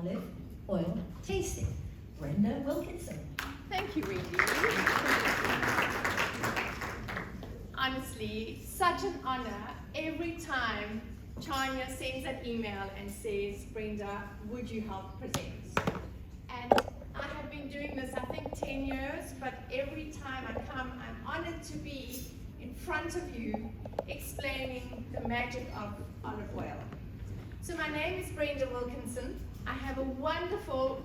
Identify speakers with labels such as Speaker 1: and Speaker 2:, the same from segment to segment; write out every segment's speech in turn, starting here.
Speaker 1: olive oil tasting. Brenda Wilkinson.
Speaker 2: Thank you, Wendy. Honestly, such an honor every time Chania sends an email and says, Brenda, would you help present? And I have been doing this, I think, 10 years, but every time I come, I'm honored to be in front of you explaining the magic of olive oil. So my name is Brenda Wilkinson. I have a wonderful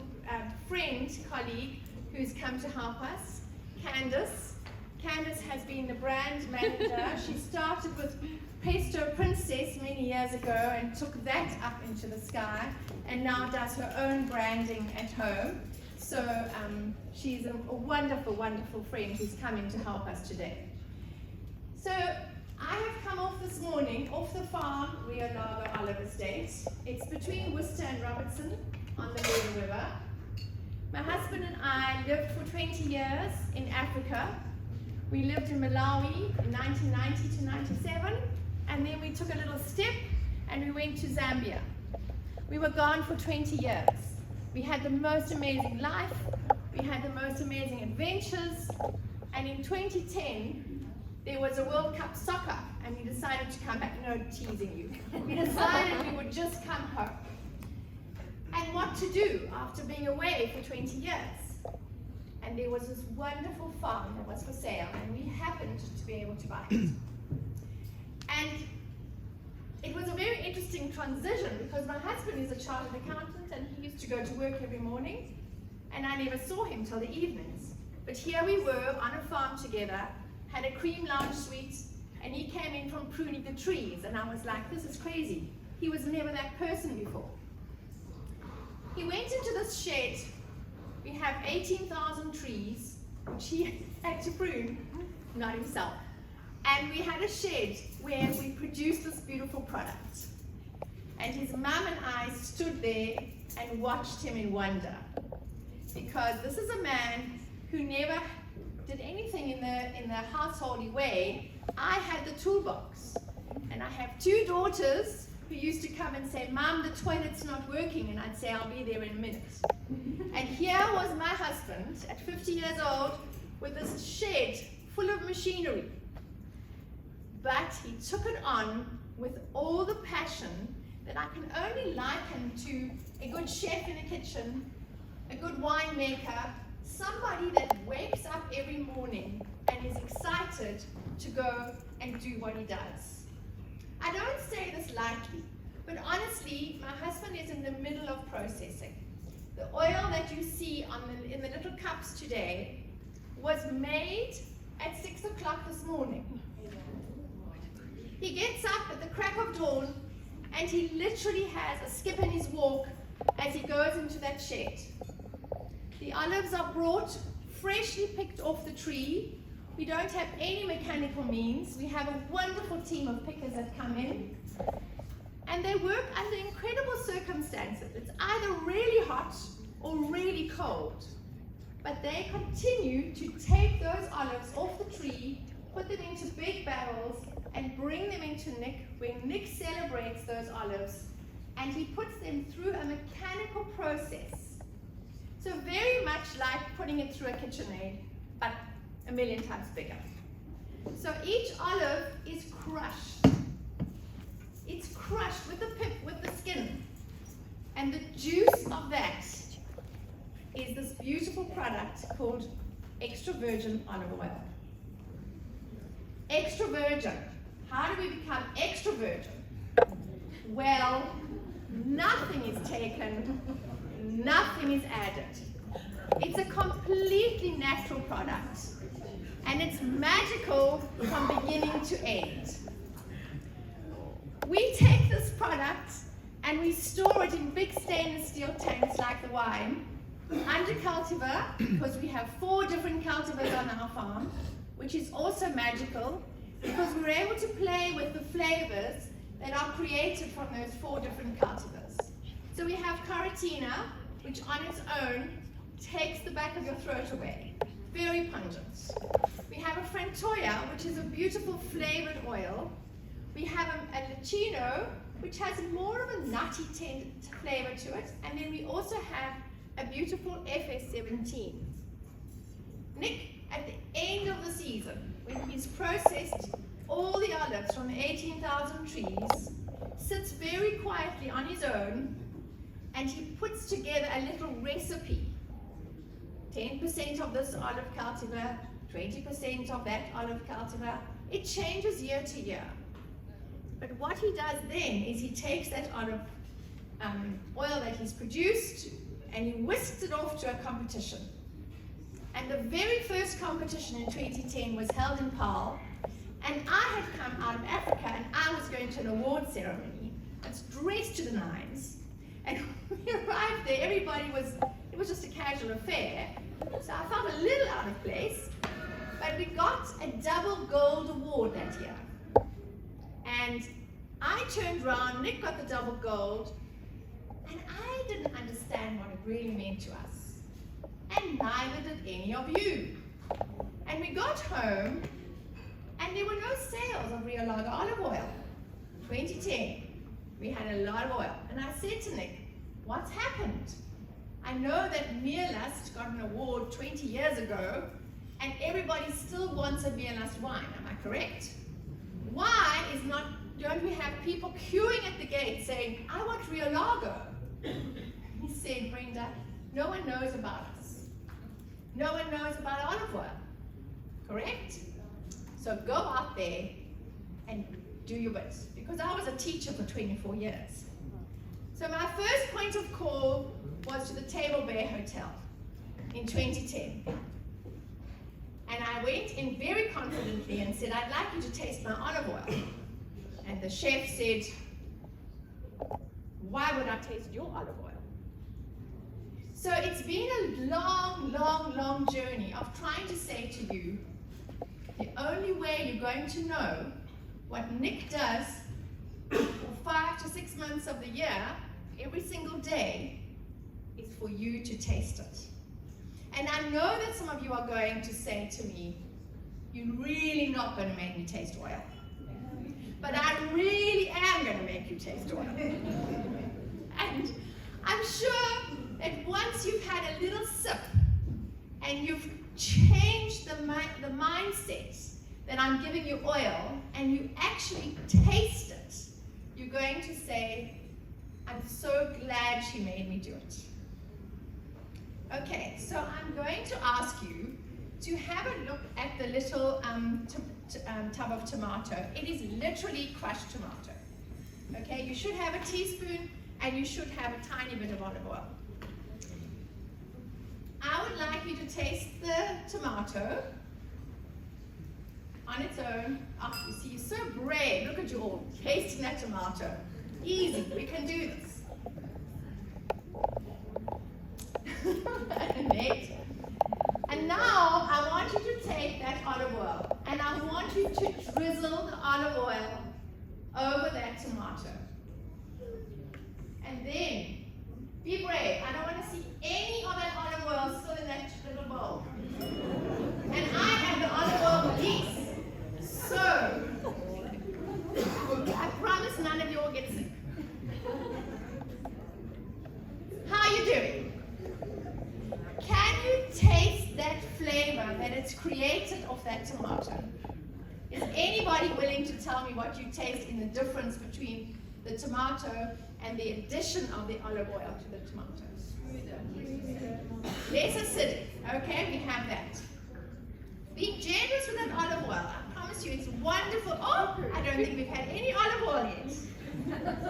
Speaker 2: friend, colleague, who's come to help us, Candace. Candace has been the brand manager. She started with Pesto Princess many years ago and took that up into the sky, and now does her own branding at home. So she's a wonderful, wonderful friend who's coming to help us today. So I have come off this morning, off the farm, Rio Largo Olive Estate. It's between Worcester and Robertson on the Morritt River. My husband and I lived for 20 years in Africa. We lived in Malawi in 1990 to 97, and then we took a little step and we went to Zambia. We were gone for 20 years. We had the most amazing life, we had the most amazing adventures, and in 2010, there was a World Cup soccer, and we decided to come back. No, teasing you. We decided we would just come home. And what to do after being away for 20 years. And there was this wonderful farm that was for sale, and we happened to be able to buy it. And it was a very interesting transition because my husband is a chartered accountant and he used to go to work every morning, and I never saw him till the evenings. But here we were on a farm together, had a cream lounge suite, and he came in from pruning the trees, and I was like, this is crazy. He was never that person before. He went into this shed. We have 18,000 trees, which he had to prune, not himself. And we had a shed where we produced this beautiful product. And his mum and I stood there and watched him in wonder. Because this is a man who never did anything in the householdy way. I had the toolbox. And I have two daughters who used to come and say, Mom, the toilet's not working. And I'd say, I'll be there in a minute. And here was my husband at 50 years old with this shed full of machinery. But he took it on with all the passion that I can only liken to a good chef in a kitchen, a good winemaker, somebody that wakes up every morning and is excited to go and do what he does. I don't say this lightly, but honestly, my husband is in the middle of processing. The oil that you see in the little cups today was made at 6 o'clock this morning. He gets up at the crack of dawn and he literally has a skip in his walk as he goes into that shed. The olives are brought freshly picked off the tree. We don't have any mechanical means. We have a wonderful team of pickers that come in. And they work under incredible circumstances. It's either really hot or really cold. But they continue to take those olives off the tree, put them into big barrels, and bring them into Nick, where Nick celebrates those olives, and he puts them through a mechanical process. So very much like putting it through a KitchenAid, but a million times bigger. So each olive is crushed. It's crushed with the pip, with the skin. And the juice of that is this beautiful product called extra virgin olive oil. Extra virgin. How do we become extra virgin? Well, nothing is taken, nothing is added. It's a completely natural product, and it's magical from beginning to end. We take this product and we store it in big stainless steel tanks like the wine, under cultivar, because we have 4 different cultivars on our farm, which is also magical, because we're able to play with the flavors that are created from those 4 different cultivars. So we have Caratina, which on its own takes the back of your throat away. Very pungent. We have a Frantoia, which is a beautiful flavored oil. We have a Licino, which has more of a nutty flavor to it. And then we also have a beautiful FS17. Nick, at the end of the season, when he's processed all the olives from 18,000 trees, sits very quietly on his own, and he puts together a little recipe. 10% of this olive cultivar, 20% of that olive cultivar. It changes year to year. But what he does then is he takes that olive oil that he's produced and he whisks it off to a competition. And the very first competition in 2010 was held in Paarl, and I had come out of Africa and I was going to an award ceremony. I was dressed to the nines, and when we arrived there, it was just a casual affair, so I felt a little out of place, but we got a double gold award that year. And I turned around, Nick got the double gold, and I didn't understand what it really meant to us. And neither did any of you. And we got home, and there were no sales of Rio Largo olive oil. 2010, we had a lot of oil. And I said to Nick, what's happened? I know that Meerlust got an award 20 years ago, and everybody still wants a Meerlust wine, am I correct? Why don't we have people queuing at the gate saying, I want Rio Largo? He said, Brenda, no one knows about us. No one knows about olive oil, correct? So go out there and do your bit, because I was a teacher for 24 years. So my first point of call was to the Table Bay Hotel in 2010. And I went in very confidently and said, I'd like you to taste my olive oil. And the chef said, why would I taste your olive oil? So it's been a long, long, long journey of trying to say to you, the only way you're going to know what Nick does for 5 to 6 months of the year, every single day, is for you to taste it. And I know that some of you are going to say to me, you're really not going to make me taste oil. But I really am going to make you taste oil. And I'm sure that once you've had a little sip and you've changed the mindset that I'm giving you oil and you actually taste it, you're going to say, I'm so glad she made me do it. Okay, so I'm going to ask you to have a look at the little tub of tomato. It is literally crushed tomato. Okay, you should have a teaspoon and you should have a tiny bit of olive oil. I would like you to taste the tomato on its own. Oh, you see, you're so brave. Look at you all tasting that tomato. Easy, we can do this. And now I want you to take that olive oil and I want you to drizzle the olive oil over that tomato. And then, be brave. I don't want to see any of that olive oil still in that little bowl. And I am the olive oil police. So, I promise none of you will get sick. How are you doing? Can you taste that flavor that it's created of that tomato? Is anybody willing to tell me what you taste in the difference between the tomato and the addition of the olive oil to the tomato? Less acidic. Okay, we have that. Be generous with that olive oil. I promise you it's wonderful. Oh, I don't think we've had any olive oil yet.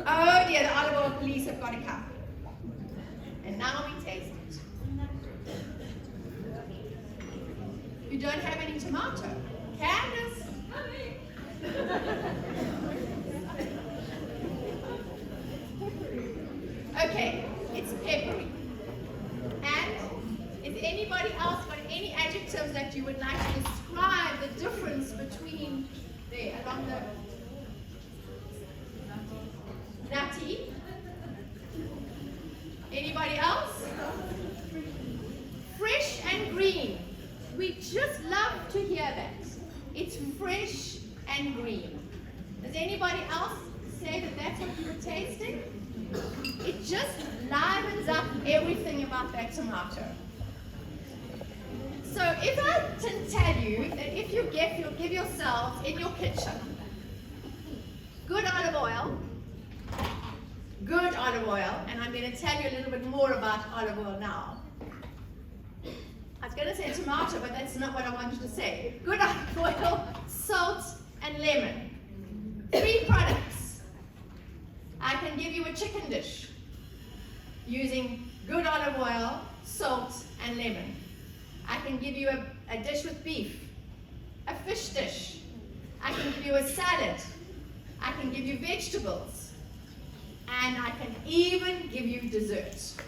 Speaker 2: Oh dear, the olive oil police have got to come. And now we taste it. You don't have any tomato. Candace? Okay, it's peppery. And is anybody else got any adjectives that you would like to describe the difference between there along the nutty? Anybody else? Fresh and green. We just love to hear that. It's fresh and green. Does anybody else say that that's what you were tasting? It just livens up everything about that tomato. So if I can tell you that if you'll give yourselves in your kitchen good olive oil, and I'm going to tell you a little bit more about olive oil now. I was going to say tomato, but that's not what I wanted to say. Good olive oil, salt, and lemon. 3 products. I can give you a chicken dish using good olive oil, salt, and lemon. I can give you a dish with beef, a fish dish. I can give you a salad. I can give you vegetables. And I can even give you dessert.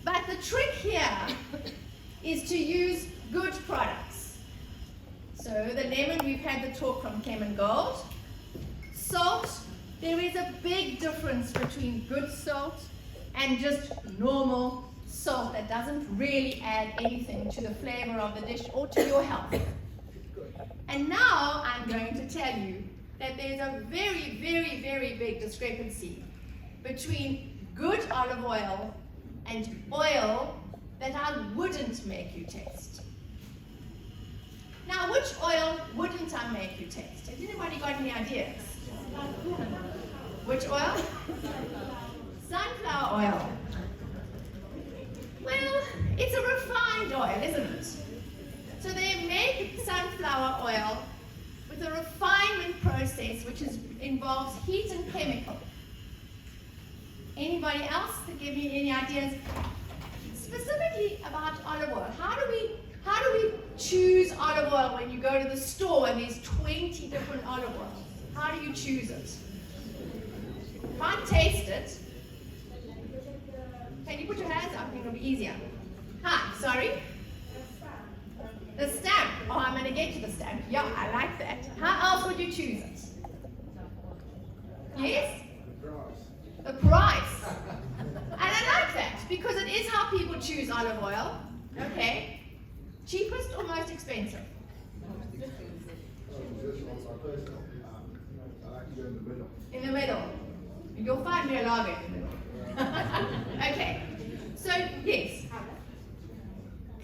Speaker 2: But the trick here is to use good products. So the lemon, we've had the talk from Clement Gold. Salt, there is a big difference between good salt and just normal salt that doesn't really add anything to the flavor of the dish or to your health. And now I'm going to tell you that there's a very, very, very big discrepancy between good olive oil and oil that I wouldn't make you taste. Now, which oil wouldn't I make you taste? Has anybody got any ideas? Which oil? Sunflower oil. Well, it's a refined oil, isn't it? So they make sunflower oil with a refinement process which involves heat and chemical. Anybody else to give me any ideas specifically about olive oil? How do we choose olive oil when you go to the store and there's 20 different olive oils? How do you choose it? Can't taste it. Can you put your hands up? I think it'll be easier. Hi, sorry? The stamp. Oh, I'm going to get to the stamp. Yeah, I like that. How else would you choose it? Yes? The price. And I like that because it is how people choose olive oil. Okay. Cheapest or most expensive? In the middle. You'll find Rio Largo in the middle. Okay. So, yes.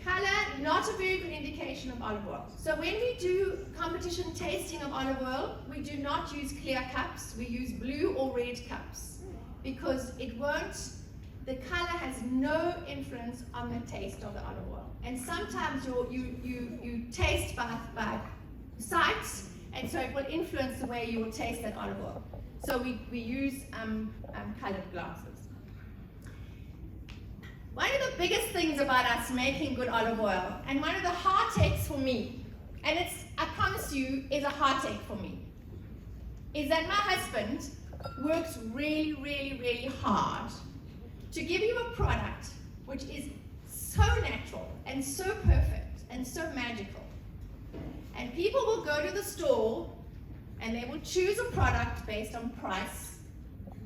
Speaker 2: Color, not a very good indication of olive oil. So when we do competition tasting of olive oil, we do not use clear cups, we use blue or red cups because the color has no influence on the taste of the olive oil. And sometimes you taste by sight, and so it will influence the way you will taste that olive oil. So we use colored glasses. One of the biggest things about us making good olive oil, and one of the heartaches for me, and I promise you, is a heartache for me, is that my husband works really, really, really hard to give you a product which is so natural and so perfect and so magical. And people will go to the store and they will choose a product based on price,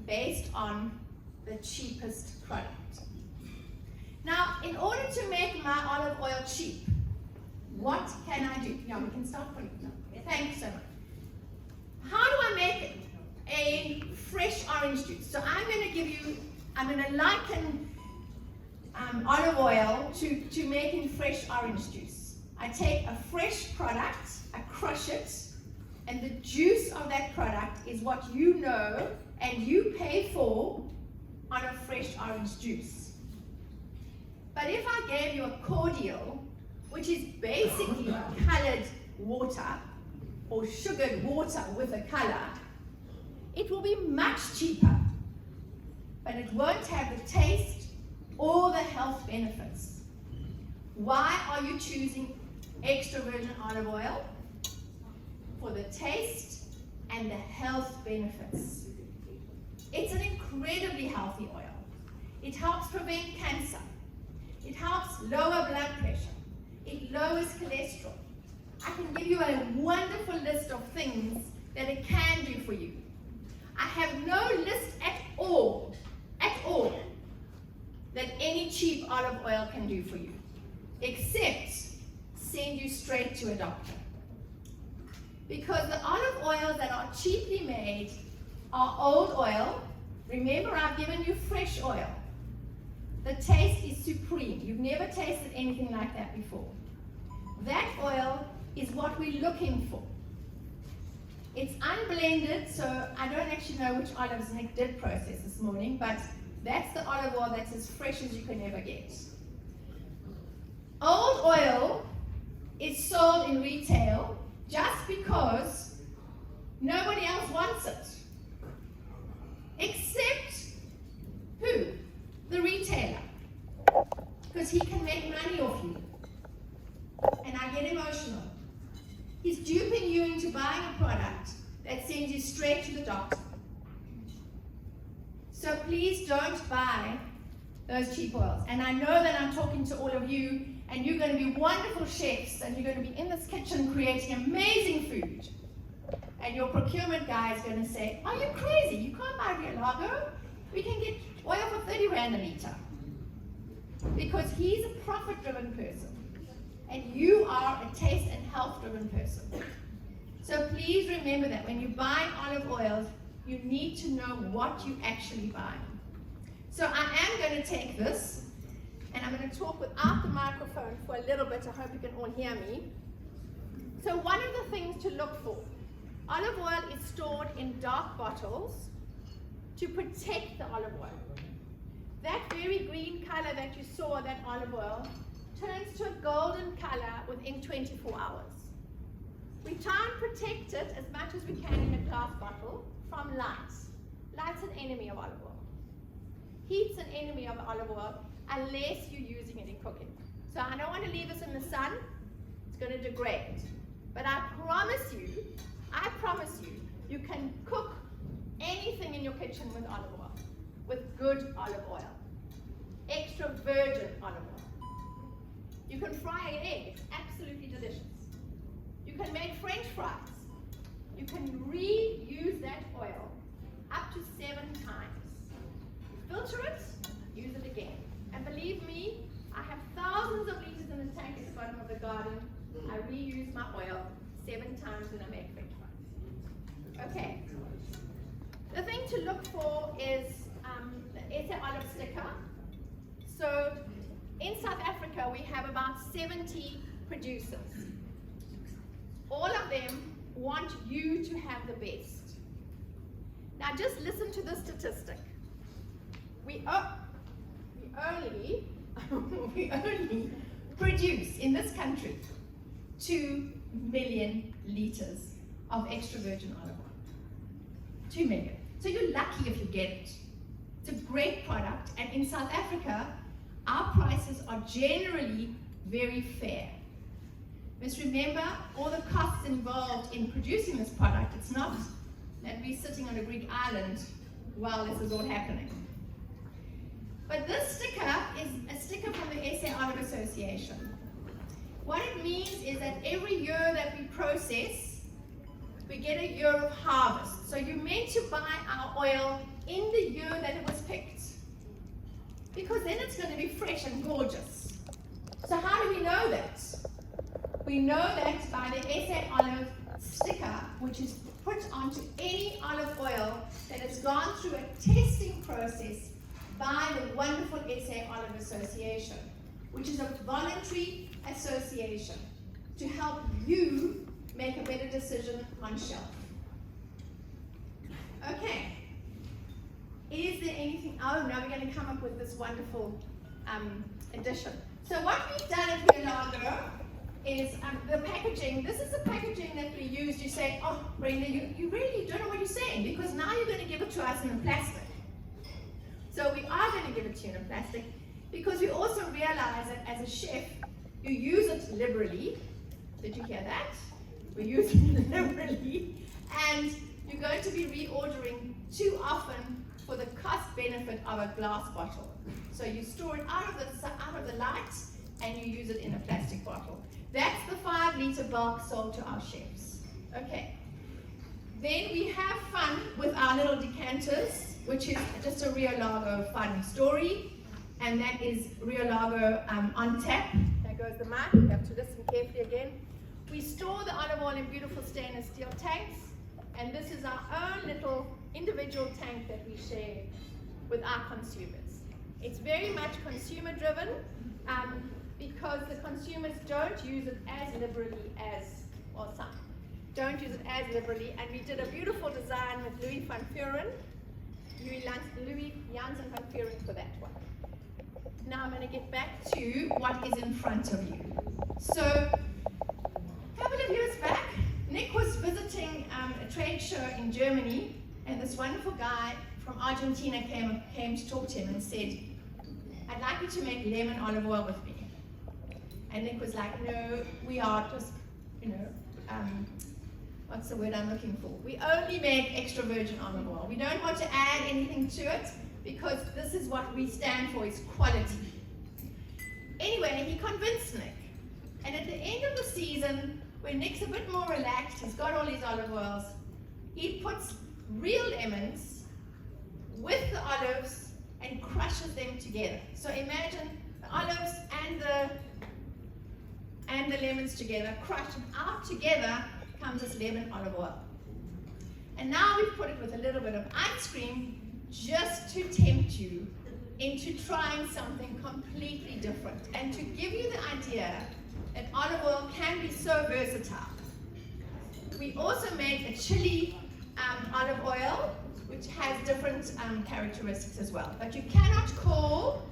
Speaker 2: based on the cheapest product. Now, in order to make my olive oil cheap, what can I do? Yeah, we can start putting it up. Thank you so much. How do I make a fresh orange juice? So I'm going to liken olive oil to making fresh orange juice. I take a fresh product, I crush it, and the juice of that product is what you know and you pay for on a fresh orange juice. But if I gave you a cordial, which is basically colored water or sugared water with a color, it will be much cheaper, but it won't have the taste or the health benefits. Why are you choosing extra virgin olive oil? For the taste and the health benefits. It's an incredibly healthy oil. It helps prevent cancer. It helps lower blood pressure. It lowers cholesterol. I can give you a wonderful list of things that it can do for you. I have no list at all, that any cheap olive oil can do for you, except send you straight to a doctor. Because the olive oils that are cheaply made are old oil. Remember, I've given you fresh oil. The taste is supreme. You've never tasted anything like that before. That oil is what we're looking for. It's unblended, so I don't actually know which olives Nick did process this morning, but that's the olive oil that's as fresh as you can ever get. Old oil is sold in retail just because nobody else wants it. Except who? The retailer. Because he can make money off you. And I get emotional. He's duping you into buying a product that sends you straight to the doctor. So please don't buy those cheap oils. And I know that I'm talking to all of you, and you're going to be wonderful chefs, and you're going to be in this kitchen creating amazing food. And your procurement guy is going to say, are you crazy? You can't buy Rio Largo. We can get oil for 30 Rand a litre. Because he's a profit-driven person. And you are a taste and health-driven person. So please remember that when you buy olive oils, you need to know what you actually buy. So I am going to take this, and I'm going to talk without the microphone for a little bit. I hope you can all hear me. So one of the things to look for, olive oil is stored in dark bottles to protect the olive oil. That very green color that you saw, that olive oil, turns to a golden color within 24 hours. We try and protect it as much as we can in a glass bottle from light. Light's an enemy of olive oil. Heat's an enemy of olive oil unless you're using it in cooking. So I don't want to leave this in the sun. It's going to degrade. But I promise you, you can cook anything in your kitchen with olive oil, with good olive oil, extra virgin olive oil. You can fry an egg, it's absolutely delicious. You can make French fries. You can reuse that oil up to 7 times. Filter it, use it again. And believe me, I have thousands of liters in the tank at the bottom of the garden. I reuse my oil 7 times when I make French fries. Okay. The thing to look for is the SA olive sticker. So in South Africa, we have about 70 producers. All of them want you to have the best. Now just listen to this statistic. We only produce in this country 2 million liters of extra virgin olive oil. 2 million. So you're lucky if you get it. It's a great product, and in South Africa, our prices are generally very fair. Just remember all the costs involved in producing this product. It's not that we're sitting on a Greek island while this is all happening. But this sticker is a sticker from the SA Olive Association. What it means is that every year that we process, we get a year of harvest. So you're meant to buy our oil in the year that it was picked, because then it's going to be fresh and gorgeous. So how do we know that? We know that by the SA Olive sticker, which is put onto any olive oil that has gone through a testing process by the wonderful SA Olive Association, which is a voluntary association to help you make a better decision on shelf. Okay. Is there anything? Oh, now we're going to come up with this wonderful addition. So what we've done at Rio Largo is the packaging. This is the packaging that we used. You say, oh, Brenda, you really don't know what you're saying, because now you're going to give it to us in a plastic. So we are going to give it to you in a plastic, because we also realize that as a chef, you use it liberally. Did you hear that? We use it liberally, and you're going to be reordering too often for the cost benefit of a glass bottle. So you store it out of the light, and you use it in a plastic bottle. That's the 5-liter bulk sold to our chefs. Okay. Then we have fun with our little decanters, which is just a Rio Largo fun story, and that is Rio Largo on tap. There goes the mic. You have to listen carefully again. We store the olive oil in beautiful stainless steel tanks, and this is our own little individual tank that we share with our consumers. It's very much consumer driven because the consumers don't use it as liberally as, well, some don't use it as liberally, and we did a beautiful design with Louis Janssen van Vuren for that one. Now I'm going to get back to what is in front of you. So, a couple of years back, Nick was visiting a trade show in Germany, and this wonderful guy from Argentina came to talk to him and said, "I'd like you to make lemon olive oil with me." And Nick was like, "No, we are just, what's the word I'm looking for? We only make extra virgin olive oil. We don't want to add anything to it because this is what we stand for, is quality." Anyway, he convinced Nick. And at the end of the season, when Nick's a bit more relaxed, he's got all his olive oils, he puts real lemons with the olives and crushes them together. So imagine the olives and the lemons together, crushed, and out together comes this lemon olive oil. And now we've put it with a little bit of ice cream just to tempt you into trying something completely different and to give you the idea that olive oil can be so versatile. We also made a chili olive oil, which has different characteristics as well. But you cannot call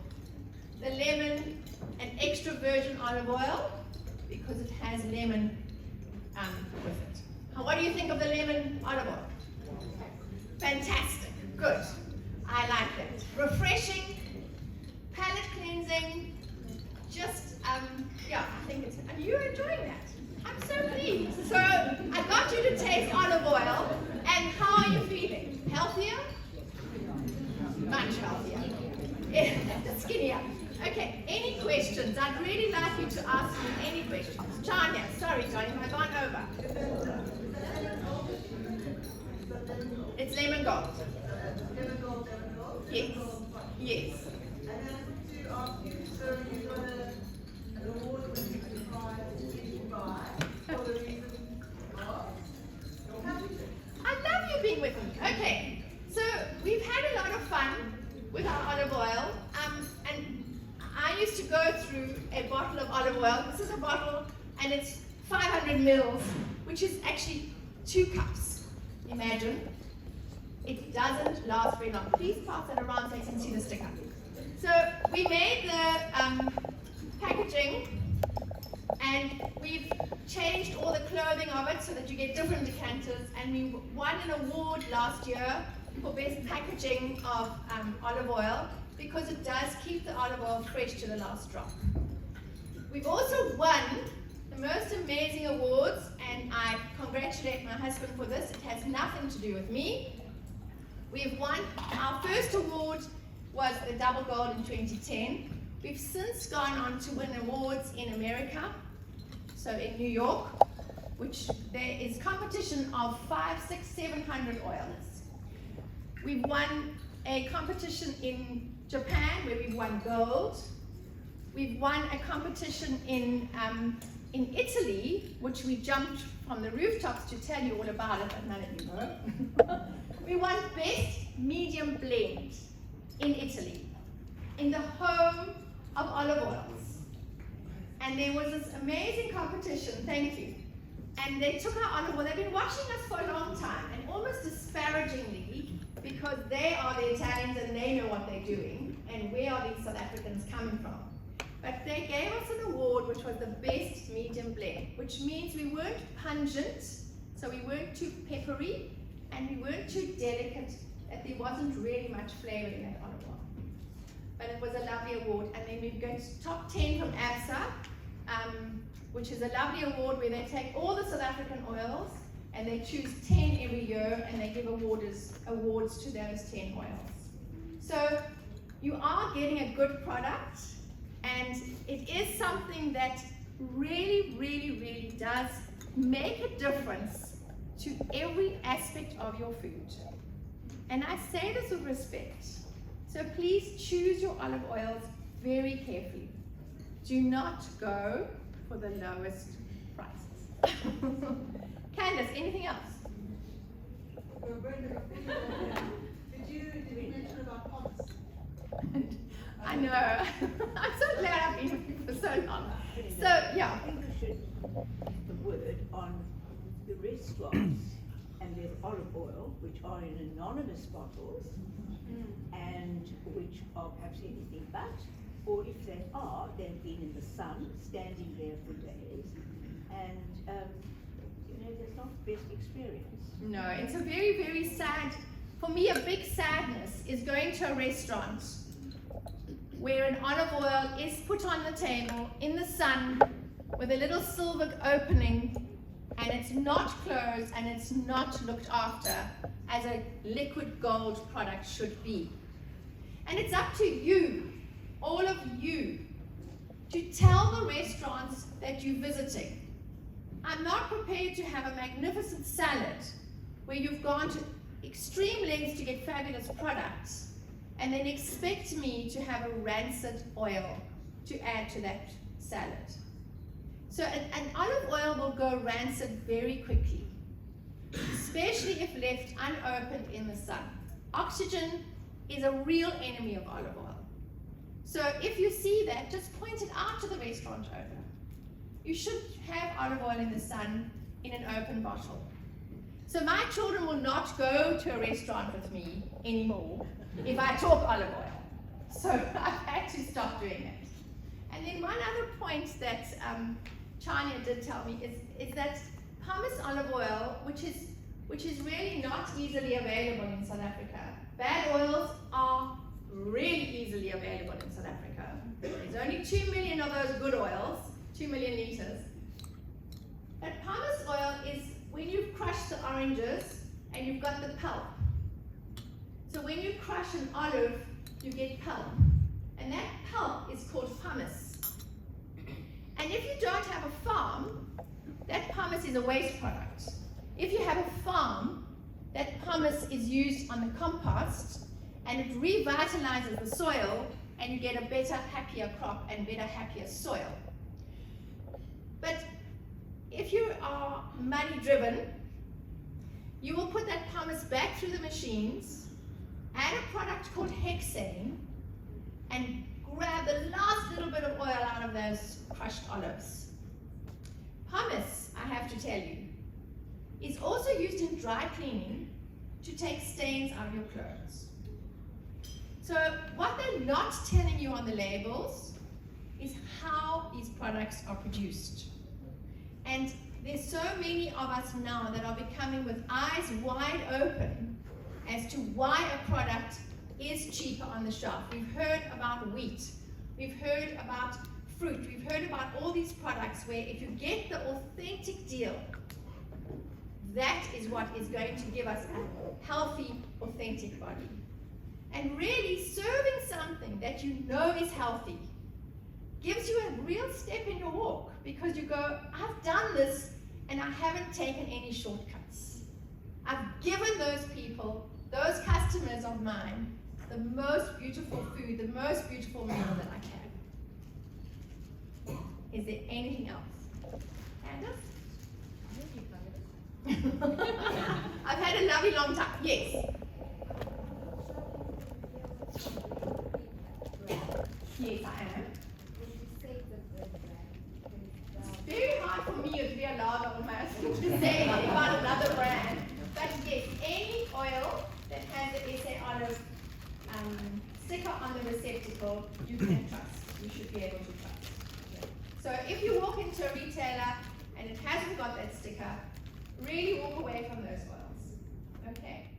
Speaker 2: the lemon an extra virgin olive oil because it has lemon with it. Now, what do you think of the lemon olive oil? Fantastic, good. I like that. Refreshing, palate cleansing, just, yeah, I think it's, and you're enjoying that. I'm so pleased. So, I got you to taste olive oil, and how are you feeling? Healthier? Much healthier. Skinnier. Okay, any questions? I'd really like you to ask me any questions. Chania, sorry Johnny, have I gone over? It's lemon gold. Yes. Yes.
Speaker 3: And then to ask you, so you got an award winning prize in Dubai for the reason of packaging.
Speaker 2: I love you being with me. Okay, so we've had a lot of fun with our olive oil, and I used to go through a bottle of olive oil. This is a bottle, and it's 500 mils, which is actually 2 cups. Imagine. It doesn't last very long. Please pass it around so you can see the sticker. So we made the packaging, and we've changed all the clothing of it so that you get different decanters, and we won an award last year for best packaging of olive oil because it does keep the olive oil fresh to the last drop. We've also won the most amazing awards, and I congratulate my husband for this. It has nothing to do with me. We've won, our first award was the double gold in 2010. We've since gone on to win awards in America, so in New York, which there is competition of 500, 600, 700 oils. We've won a competition in Japan where we've won gold. We've won a competition in Italy, which we jumped from the rooftops to tell you all about it, but none of you know. We won best medium blend in Italy, in the home of olive oils. And there was this amazing competition, thank you. And they took our olive oil, they've been watching us for a long time, and almost disparagingly, because they are the Italians and they know what they're doing, and where are these South Africans coming from? But they gave us an award which was the best medium blend, which means we weren't pungent, so we weren't too peppery, and we weren't too delicate, that there wasn't really much flavor in that olive oil. But it was a lovely award, and then we go to top 10 from ABSA, which is a lovely award where they take all the South African oils and they choose 10 every year, and they give awards to those 10 oils. So you are getting a good product, and it is something that really, really, really does make a difference to every aspect of your food. And I say this with respect. So please choose your olive oils very carefully. Do not go for the lowest prices. Candace, anything else?
Speaker 3: Well, Brenda, did you mention about hummus?
Speaker 2: I know. I'm so glad I've been with you for so long. So, yeah.
Speaker 4: I think we should use the word on the restaurants, and there's olive oil, which are in anonymous bottles, and which are perhaps anything but, or if they are, they've been in the sun, standing there for days, and that's not the best experience.
Speaker 2: No, it's a very, very sad, for me a big sadness is going to a restaurant where an olive oil is put on the table in the sun with a little silver opening, and it's not closed and it's not looked after as a liquid gold product should be. And it's up to you, all of you, to tell the restaurants that you're visiting, I'm not prepared to have a magnificent salad where you've gone to extreme lengths to get fabulous products and then expect me to have a rancid oil to add to that salad. So an olive oil will go rancid very quickly, especially if left unopened in the sun. Oxygen is a real enemy of olive oil. So if you see that, just point it out to the restaurant owner. You should have olive oil in the sun in an open bottle. So my children will not go to a restaurant with me anymore if I talk olive oil. So I've had to stop doing that. And then one other point that Chania did tell me is that pumice olive oil, which is really not easily available in South Africa. Bad oils are really easily available in South Africa. There's only 2 million of those good oils, 2 million liters. But pumice oil is when you've crushed the oranges and you've got the pulp. So when you crush an olive, you get pulp. And that pulp is called pumice. And if you don't have a farm, that pumice is a waste product. If you have a farm, that pumice is used on the compost and it revitalizes the soil and you get a better, happier crop and better, happier soil. But if you are money driven, you will put that pumice back through the machines, add a product called hexane, and grab the last little bit of oil out of those crushed olives. Pumice, I have to tell you, is also used in dry cleaning to take stains out of your clothes. So what they're not telling you on the labels is how these products are produced. And there's so many of us now that are becoming with eyes wide open as to why a product is cheaper on the shelf. We've heard about wheat, we've heard about fruit, we've heard about all these products where if you get the authentic deal, that is what is going to give us a healthy, authentic body. And really serving something that you know is healthy gives you a real step in your walk, because you go, I've done this and I haven't taken any shortcuts. I've given those people, those customers of mine, the most beautiful food, the most beautiful meal that I can. Is there anything else? Candace? I've had a lovely long time. Yes. Yes, I am. It's very hard for me as Rio Largo almost to say about another brand. But yes, any oil that has the SA Olive sticker on the receptacle, you can trust. You should be able to trust. So if you walk into a retailer and it hasn't got that sticker, really walk away from those oils. Okay.